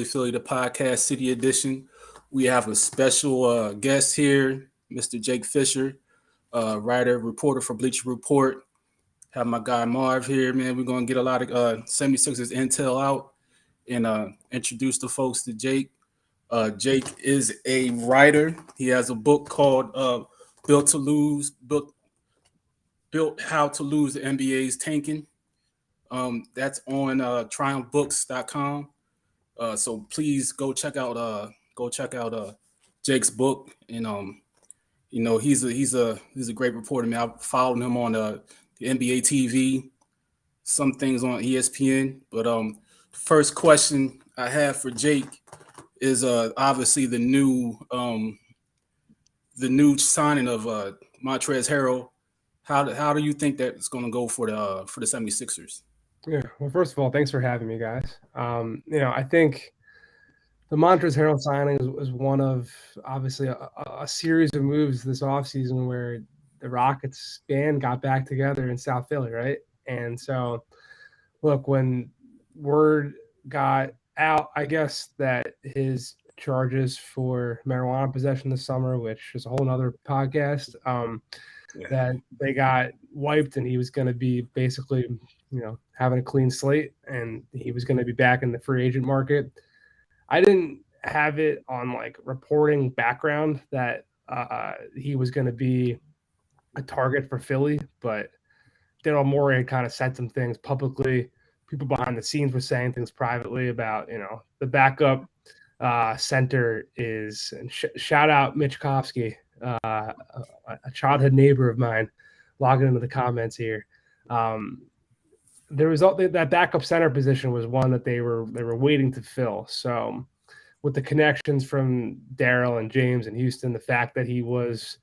Philly, the podcast city edition. We have a special guest here, Mr. Jake Fischer, writer, reporter for Bleacher Report. Have my guy Marv here, man. We're going to get a lot of 76ers intel out and introduce the folks to Jake. Jake is a writer. He has a book called Built to Lose, Built How to Lose the NBA's Tanking. That's on triumphbooks.com. So please go check out Jake's book, and he's a great reporter. Man, I've followed him on the NBA TV, some things on ESPN. But first question I have for Jake is obviously the new signing of Montrezl Harrell. How do you think that's going to go for the 76ers? Yeah. Well, first of all, thanks for having me, guys. I think the Montrezl Herald signing was one of obviously a series of moves this offseason where the Rockets band got back together in South Philly, right? And so, look, when word got out, I guess, that his charges for marijuana possession this summer, which is a whole nother podcast, that they got wiped and he was going to be basically, having a clean slate and he was going to be back in the free agent market. I didn't have it on like reporting background that he was going to be a target for Philly, but Daryl Morey had kind of said some things publicly. People behind the scenes were saying things privately about, the backup center is, and shout out Mitch Kofsky, a childhood neighbor of mine, logging into the comments here. There was that backup center position was one that they were waiting to fill. So with the connections from Daryl and James and Houston, the fact that he was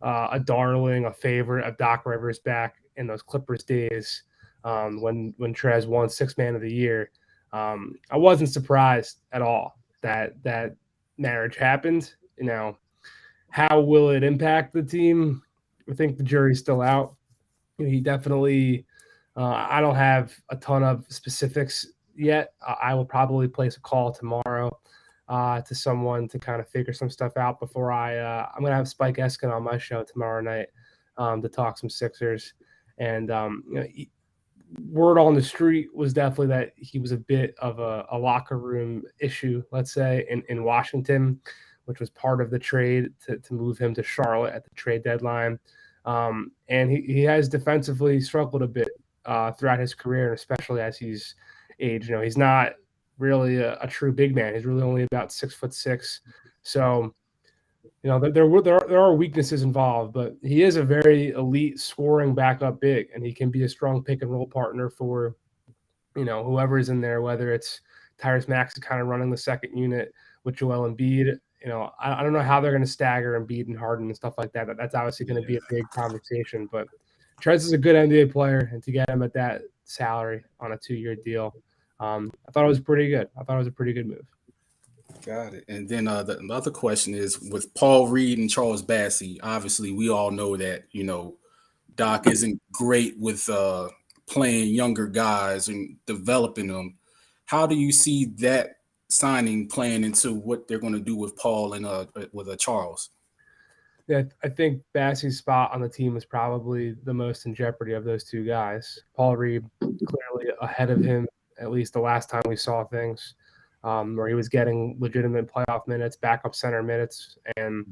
a darling, a favorite of Doc Rivers back in those Clippers days, when Trez won Sixth Man of the Year, I wasn't surprised at all that marriage happened. How will it impact the team? I think the jury's still out. He definitely. I don't have a ton of specifics yet. I will probably place a call tomorrow to someone to kind of figure some stuff out before I'm going to have Spike Eskin on my show tomorrow night to talk some Sixers. And word on the street was definitely that he was a bit of a locker room issue, let's say, in Washington, which was part of the trade to move him to Charlotte at the trade deadline. And he has defensively struggled a bit throughout his career, and especially as he's aged. He's not really a true big man. He's really only about 6'6". So, there are weaknesses involved, but he is a very elite scoring backup big, and he can be a strong pick and roll partner for, whoever is in there, whether it's Tyrese Maxey kind of running the second unit with Joel Embiid. I don't know how they're going to stagger Embiid and Harden and stuff like that. That's obviously going to be a big conversation, but Trez is a good NBA player, and to get him at that salary on a 2-year deal, I thought it was pretty good. I thought it was a pretty good move. Got it. And then the other question is with Paul Reed and Charles Bassey. Obviously, we all know that Doc isn't great with playing younger guys and developing them. How do you see that signing playing into what they're going to do with Paul and with Charles? Yeah, I think Bassey's spot on the team is probably the most in jeopardy of those two guys. Paul Reed clearly ahead of him, at least the last time we saw things, where he was getting legitimate playoff minutes, backup center minutes. And,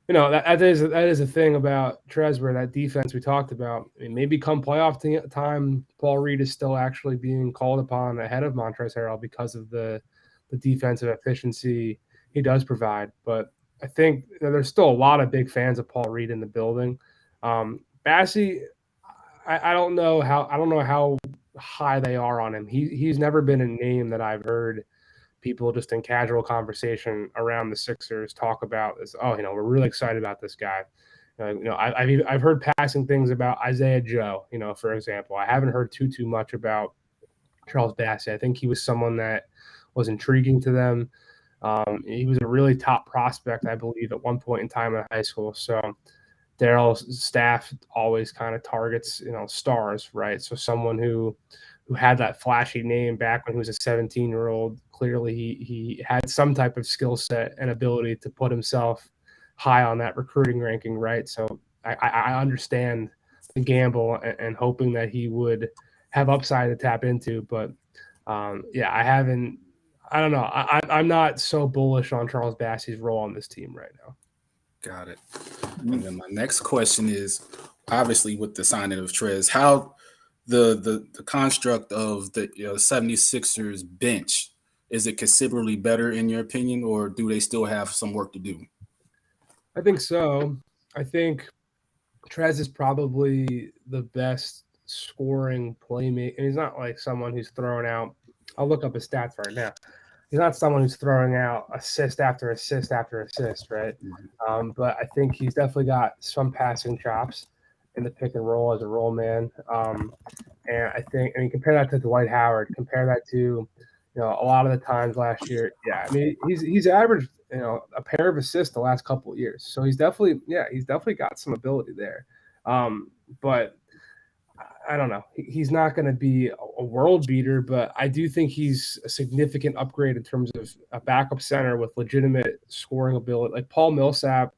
that is a thing about Trez, where that defense we talked about. I mean, maybe come playoff time, Paul Reed is still actually being called upon ahead of Montrezl Harrell because of the defensive efficiency he does provide. But I think there's still a lot of big fans of Paul Reed in the building. Bassey, I don't know how high they are on him. He's never been a name that I've heard people just in casual conversation around the Sixers talk about as, we're really excited about this guy. I've heard passing things about Isaiah Joe, for example. I haven't heard too much about Charles Bassey. I think he was someone that was intriguing to them. He was a really top prospect, I believe, at one point in time in high school. So Daryl's staff always kind of targets, stars, right? So someone who had that flashy name back when he was a 17-year-old clearly he had some type of skill set and ability to put himself high on that recruiting ranking, right? So I understand the gamble and hoping that he would have upside to tap into, but yeah, I don't know. I'm not so bullish on Charles Bassey's role on this team right now. Got it. And then my next question is, obviously with the signing of Trez, how the construct of the 76ers bench, is it considerably better in your opinion, or do they still have some work to do? I think so. I think Trez is probably the best scoring playmaker. And he's not like someone who's throwing out. I'll look up his stats right now. He's not someone who's throwing out assist after assist after assist, right? But I think he's definitely got some passing chops in the pick and roll as a roll man. And I think, compare that to Dwight Howard, compare that to, a lot of the times last year. Yeah, I mean, he's averaged, a pair of assists the last couple of years. So he's definitely got some ability there. But I don't know. He's not going to be a world beater, but I do think he's a significant upgrade in terms of a backup center with legitimate scoring ability. Like Paul Millsap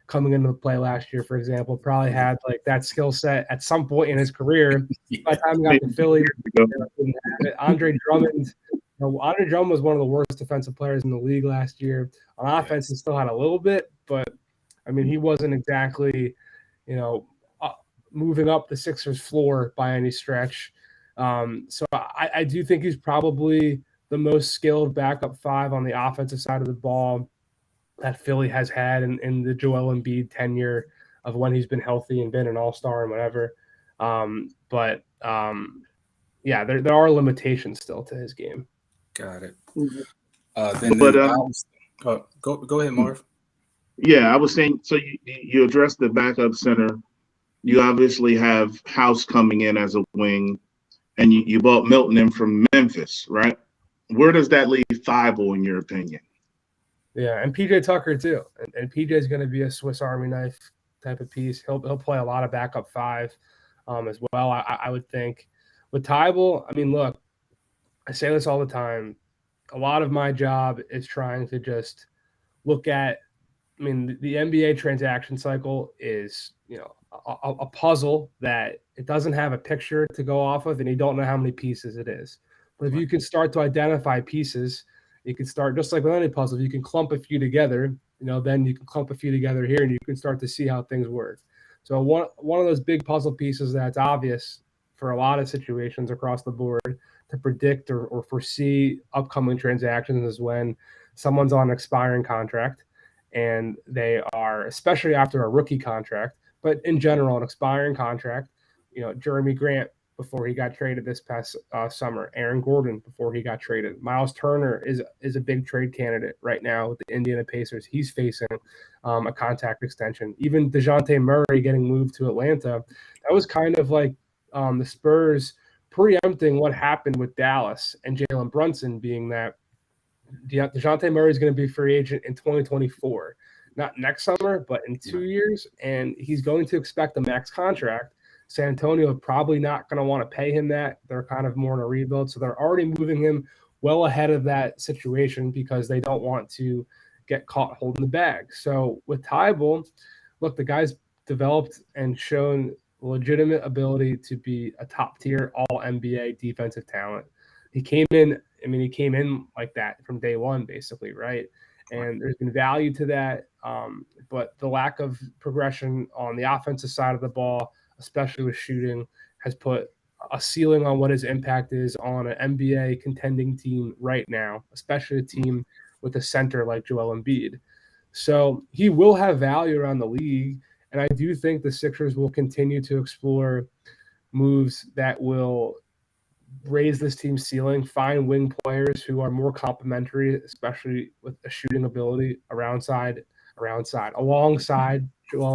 coming into the play last year, for example, probably had like that skill set at some point in his career. By the time he got to Philly, Andre Drummond. Andre Drummond was one of the worst defensive players in the league last year. On offense, he still had a little bit, but I mean, he wasn't exactly, moving up the Sixers floor by any stretch. So I do think he's probably the most skilled backup five on the offensive side of the ball that Philly has had in the Joel Embiid tenure of when he's been healthy and been an all-star and whatever. Yeah, there are limitations still to his game. Got it. Go ahead, Marv. Yeah, I was saying, so you addressed the backup center. You obviously have House coming in as a wing, and you bought Milton in from Memphis, right? Where does that leave Thibault, in your opinion? Yeah, and PJ Tucker too. And PJ is going to be a Swiss Army knife type of piece. He'll play a lot of backup five as well. I would think with Thibault. I mean, look, I say this all the time. A lot of my job is trying to just look at. I mean, the NBA transaction cycle is, a puzzle that it doesn't have a picture to go off of, and you don't know how many pieces it is. But if you can start to identify pieces, you can start, just like with any puzzle, you can clump a few together, then you can clump a few together here, and you can start to see how things work. So one of those big puzzle pieces that's obvious for a lot of situations across the board to predict or foresee upcoming transactions is when someone's on an expiring contract, and they are, especially after a rookie contract, but in general, an expiring contract, Jeremy Grant before he got traded this past summer, Aaron Gordon before he got traded, Miles Turner is a big trade candidate right now with the Indiana Pacers. He's facing a contract extension. Even DeJounte Murray getting moved to Atlanta, that was kind of like the Spurs preempting what happened with Dallas and Jalen Brunson, being that DeJounte Murray is going to be a free agent in 2024, not next summer, but in 2 years, and he's going to expect a max contract. San Antonio probably not going to want to pay him that. They're kind of more in a rebuild, so they're already moving him well ahead of that situation because they don't want to get caught holding the bag. So with Thibault, look, the guy's developed and shown legitimate ability to be a top-tier all-NBA defensive talent. He came in like that from day one, basically, right? And there's been value to that. But the lack of progression on the offensive side of the ball, especially with shooting, has put a ceiling on what his impact is on an NBA contending team right now, especially a team with a center like Joel Embiid. So he will have value around the league. And I do think the Sixers will continue to explore moves that will raise this team's ceiling, find wing players who are more complementary, especially with a shooting ability alongside Joel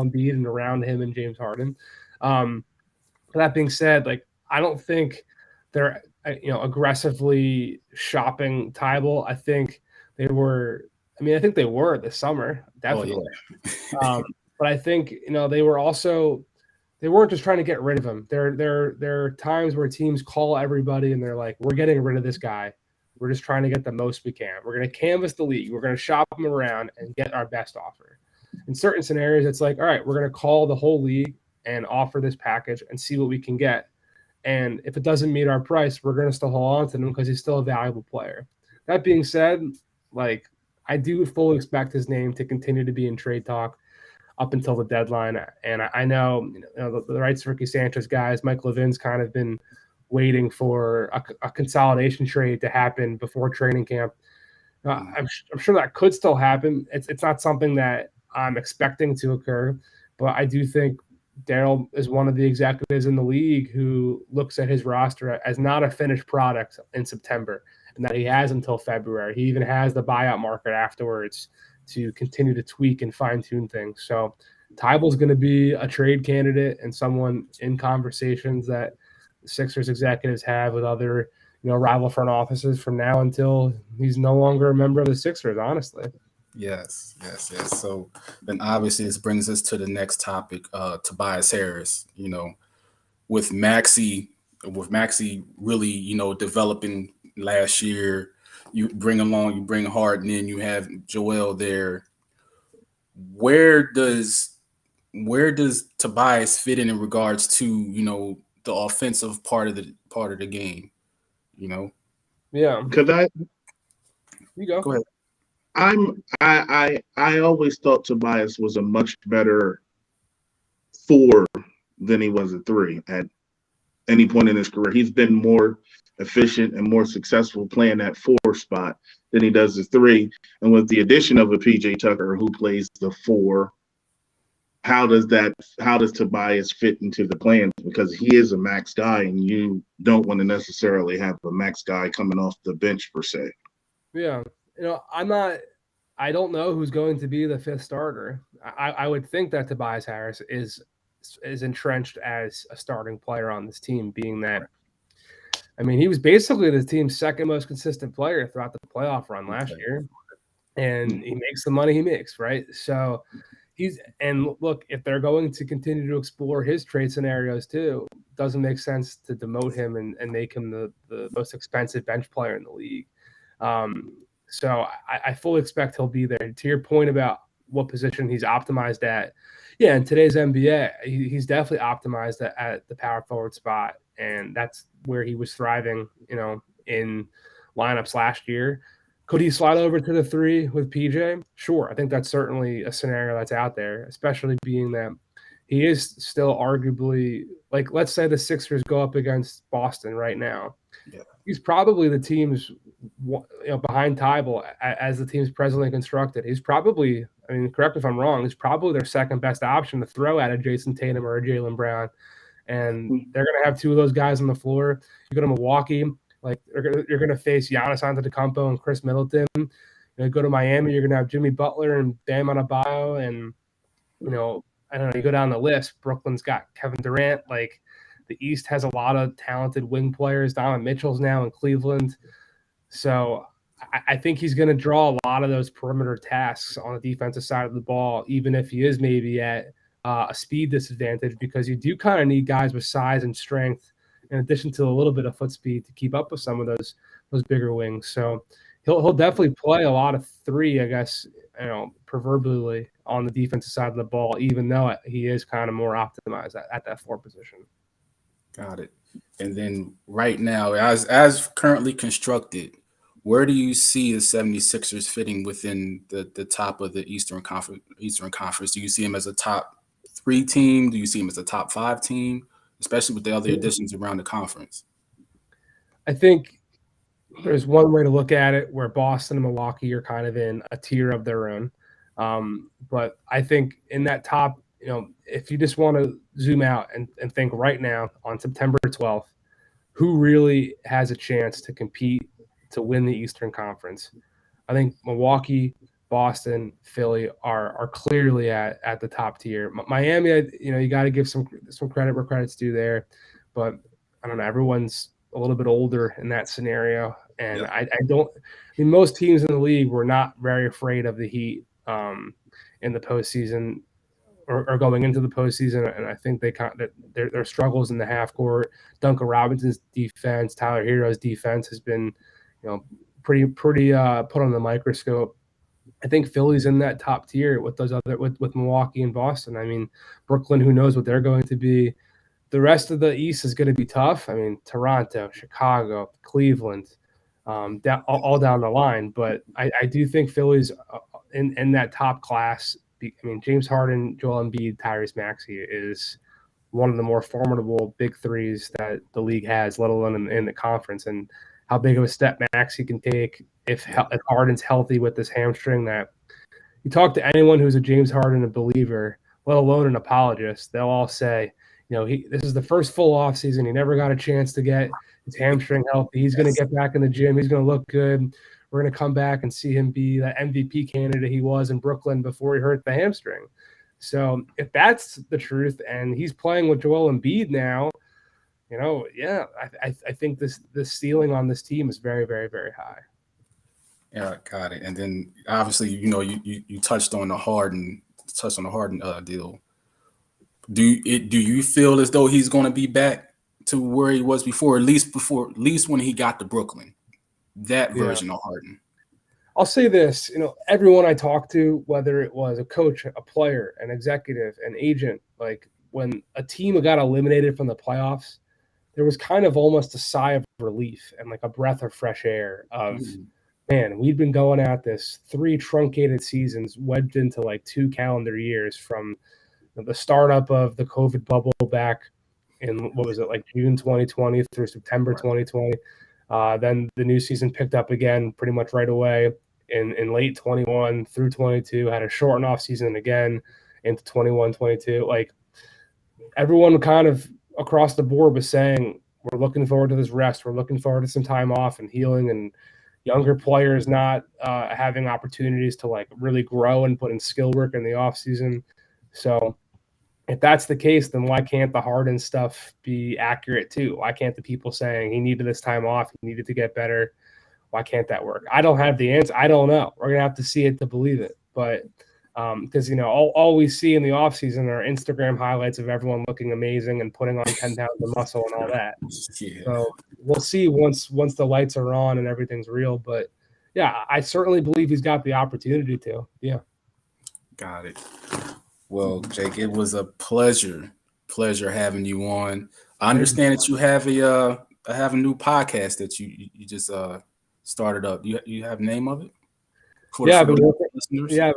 Embiid and around him and James Harden. That being said, like, I don't think they're aggressively shopping Thibault. I think they were this summer, definitely. Oh, yeah. But I think they weren't just trying to get rid of him. There are times where teams call everybody and they're like, we're getting rid of this guy. We're just trying to get the most we can. We're going to canvas the league. We're going to shop them around and get our best offer. In certain scenarios, it's like, all right, we're going to call the whole league and offer this package and see what we can get. And if it doesn't meet our price, we're going to still hold on to him because he's still a valuable player. That being said, like, I do fully expect his name to continue to be in trade talk up until the deadline. And I know, the rights Ricky Sanchez guys, Mike Levin's kind of been waiting for a consolidation trade to happen before training camp. I'm sure that could still happen. It's not something that I'm expecting to occur, but I do think Daryl is one of the executives in the league who looks at his roster as not a finished product in September, and that he has until February. He even has the buyout market afterwards to continue to tweak and fine-tune things. So Tybal's going to be a trade candidate and someone in conversations that the Sixers executives have with other, rival front offices from now until he's no longer a member of the Sixers, honestly. Yes. So then obviously this brings us to the next topic, Tobias Harris, with Maxey really, developing last year. You bring Harden in, you have Joel there. Where does Tobias fit in regards to, the offensive part of the game? Yeah. Could I? You go. Go ahead. I always thought Tobias was a much better 4 than he was a 3 at any point in his career. He's been more efficient and more successful playing that 4 spot than he does the 3. And with the addition of a PJ Tucker who plays the 4, how does Tobias fit into the plans? Because he is a max guy, and you don't want to necessarily have a max guy coming off the bench per se. Yeah. I don't know who's going to be the 5th starter. I would think that Tobias Harris is entrenched as a starting player on this team, being that, he was basically the team's 2nd most consistent player throughout the playoff run last year, and he makes the money he makes, right? So look, if they're going to continue to explore his trade scenarios too, it doesn't make sense to demote him and make him the most expensive bench player in the league. So I fully expect he'll be there. To your point about what position he's optimized at, yeah, in today's NBA, he's definitely optimized at the power forward spot, and that's where he was thriving, in lineups last year. Could he slide over to the 3 with PJ? Sure. I think that's certainly a scenario that's out there, especially being that he is still arguably, like, let's say the Sixers go up against Boston right now. Yeah. He's probably the team's, behind Tybal as the team's presently constructed. He's probably, correct me if I'm wrong, he's probably their 2nd best option to throw at a Jason Tatum or a Jaylen Brown. And they're going to have 2 of those guys on the floor. You go to Milwaukee, like, you're going to face Giannis Antetokounmpo and Chris Middleton. You go to Miami, you're going to have Jimmy Butler and Bam Adebayo, and I don't know. You go down the list. Brooklyn's got Kevin Durant. Like, the East has a lot of talented wing players. Donovan Mitchell's now in Cleveland, so I think he's going to draw a lot of those perimeter tasks on the defensive side of the ball, even if he is maybe at a speed disadvantage, because you do kind of need guys with size and strength, in addition to a little bit of foot speed, to keep up with some of those bigger wings. So he'll definitely play a lot of 3, I guess, proverbially on the defensive side of the ball, even though he is kind of more optimized at that 4 position. Got it. And then right now, as currently constructed, where do you see the 76ers fitting within the top of the Eastern Conference? Do you see him as a top 3 team? Do you see him as a top 5 team, especially with the other additions around the conference? I think there's one way to look at it where Boston and Milwaukee are kind of in a tier of their own. But I think in that top, if you just want to zoom out and think right now on September 12th, who really has a chance to compete to win the Eastern Conference? I think Milwaukee, Boston, Philly are clearly at the top tier. Miami, you got to give some credit where credit's due there, but I don't know. Everyone's a little bit older in that scenario, and yeah. Most teams in the league were not very afraid of the Heat in the postseason or going into the postseason, and I think their struggles in the half court. Duncan Robinson's defense, Tyler Hero's defense has been, pretty put on the microscope. I think Philly's in that top tier with those other with Milwaukee and Boston. I mean, Brooklyn, who knows what they're going to be. The rest of the East is going to be tough. I mean, Toronto, Chicago, Cleveland, all down the line. But I do think Philly's in that top class. I mean, James Harden, Joel Embiid, Tyrese Maxey is one of the more formidable big threes that the league has, let alone in the conference. And how big of a step Maxey can take if Harden's healthy with this hamstring. That you talk to anyone who's a James Harden believer, let alone an apologist, they'll all say, this is the first full off season. He never got a chance to get his hamstring healthy. He's going to get back in the gym. He's going to look good. We're going to come back and see him be that MVP candidate he was in Brooklyn before he hurt the hamstring. So if that's the truth, and he's playing with Joel Embiid now, I think this ceiling on this team is very, very, very high. Yeah, got it. And then obviously, you touched on the Harden deal. Do you feel as though he's going to be back to where he was before, at least when he got to Brooklyn, that version of Harden? I'll say this, everyone I talked to, whether it was a coach, a player, an executive, an agent, like when a team got eliminated from the playoffs, there was kind of almost a sigh of relief and like a breath of fresh air of, man, we've been going at this 3 truncated seasons wedged into like 2 calendar years from the startup of the COVID bubble back in, like June 2020 through September 2020. Then the new season picked up again pretty much right away in late 21 through 22, had a shortened off season again into 21-22. Like everyone kind of across the board was saying, we're looking forward to this rest. We're looking forward to some time off and healing, and younger players not having opportunities to like really grow and put in skill work in the off season. So if that's the case, then why can't the Harden stuff be accurate too? Why can't the people saying he needed this time off, he needed to get better, why can't that work? I don't have the answer. I don't know. We're going to have to see it to believe it. But because, all we see in the offseason are Instagram highlights of everyone looking amazing and putting on 10 pounds of muscle and all that. Yeah. So we'll see once the lights are on and everything's real. But, yeah, I certainly believe he's got the opportunity to. Yeah. Got it. Well, Jake, it was a pleasure having you on. I understand that you have a new podcast that you just started up. You have a name of it? I've been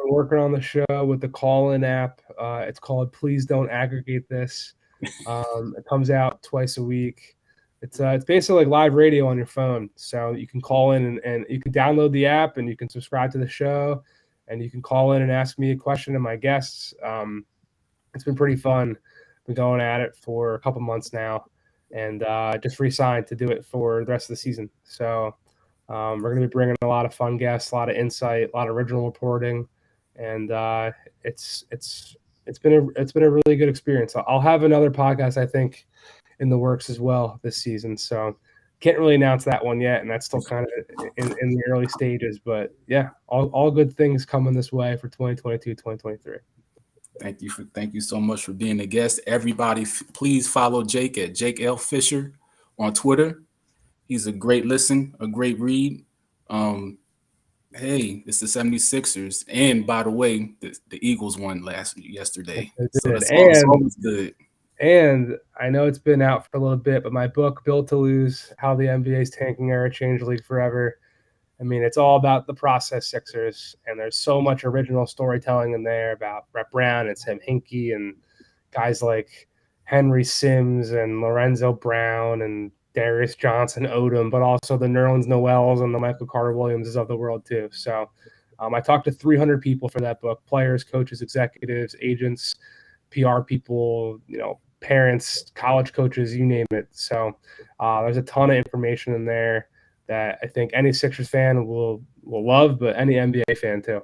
working on the show with the call-in app. It's called Please Don't Aggregate This. It comes out twice a week. It's basically like live radio on your phone. So you can call in and you can download the app and you can subscribe to the show. And you can call in and ask me a question and my guests. It's been pretty fun. Been going at it for a couple months now, and just re-signed to do it for the rest of the season. So we're going to be bringing a lot of fun guests, a lot of insight, a lot of original reporting, and it's been a really good experience. I'll have another podcast, I think, in the works as well this season. So can't really announce that one yet, and that's still kind of in the early stages. But, yeah, all good things coming this way for 2022, 2023. Thank you so much for being a guest. Everybody, please follow Jake at Jake L. Fischer on Twitter. He's a great listen, a great read. Hey, it's the 76ers. And, by the way, the Eagles won yesterday. So that's always good. And I know it's been out for a little bit, but my book, Built to Lose, How the NBA's Tanking Era Changed the League Forever. I mean, it's all about the process Sixers, and there's so much original storytelling in there about Brett Brown and Sam Hinkie and guys like Henry Sims and Lorenzo Brown and Darius Johnson Odom, but also the Nerlens Noels and the Michael Carter Williamses of the world too. So I talked to 300 people for that book, players, coaches, executives, agents, PR people, parents, college coaches, you name it. So there's a ton of information in there that I think any Sixers fan will love, but any NBA fan too.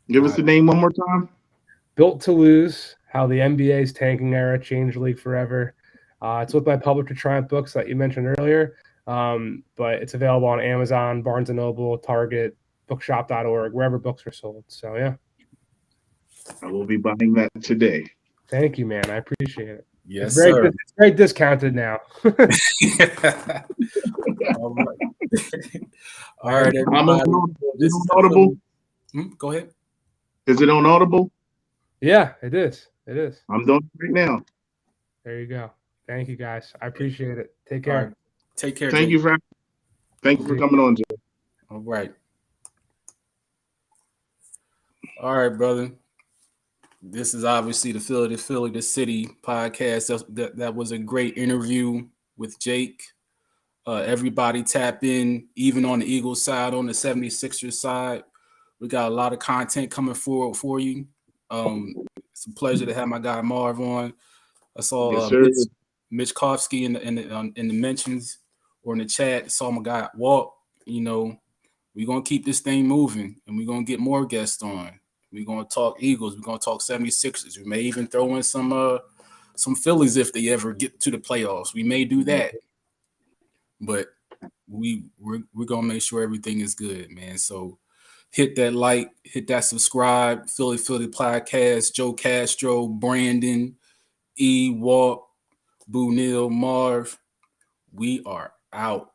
Give us the name one more time. Built to Lose, How the NBA's Tanking Era Changed the League Forever. It's with my publisher Triumph Books that you mentioned earlier, but it's available on Amazon, Barnes & Noble, Target, bookshop.org, wherever books are sold. So, yeah. I will be buying that today. Thank you, man. I appreciate it. Yes, sir. It's very discounted now. All right. All right, I'm on everybody. Audible. Is This it is on Audible? Go ahead. Is it on Audible? Yeah, it is. It is. I'm doing it right now. There you go. Thank you, guys. I appreciate it. Take All care. right. Take care, Thank Jake. you for coming on, Jay. All right. All right, brother. This is obviously the Philly the City podcast. That was a great interview with Jake. Everybody tap in, even on the Eagles side, on the 76ers side. We got a lot of content coming forward for you. It's a pleasure to have my guy Marv on. I saw Yes, sir. Mitch Kofsky in the mentions or in the chat. I saw my guy Walt. You know, we're gonna keep this thing moving, and we're gonna get more guests on. We're gonna talk Eagles. We're gonna talk 76ers. We may even throw in some Phillies if they ever get to the playoffs. We may do that, but we're gonna make sure everything is good, man. So hit that like, hit that subscribe. Philly podcast. Joe Castro, Brandon, E. Walt, Boo Neal, Marv. We are out.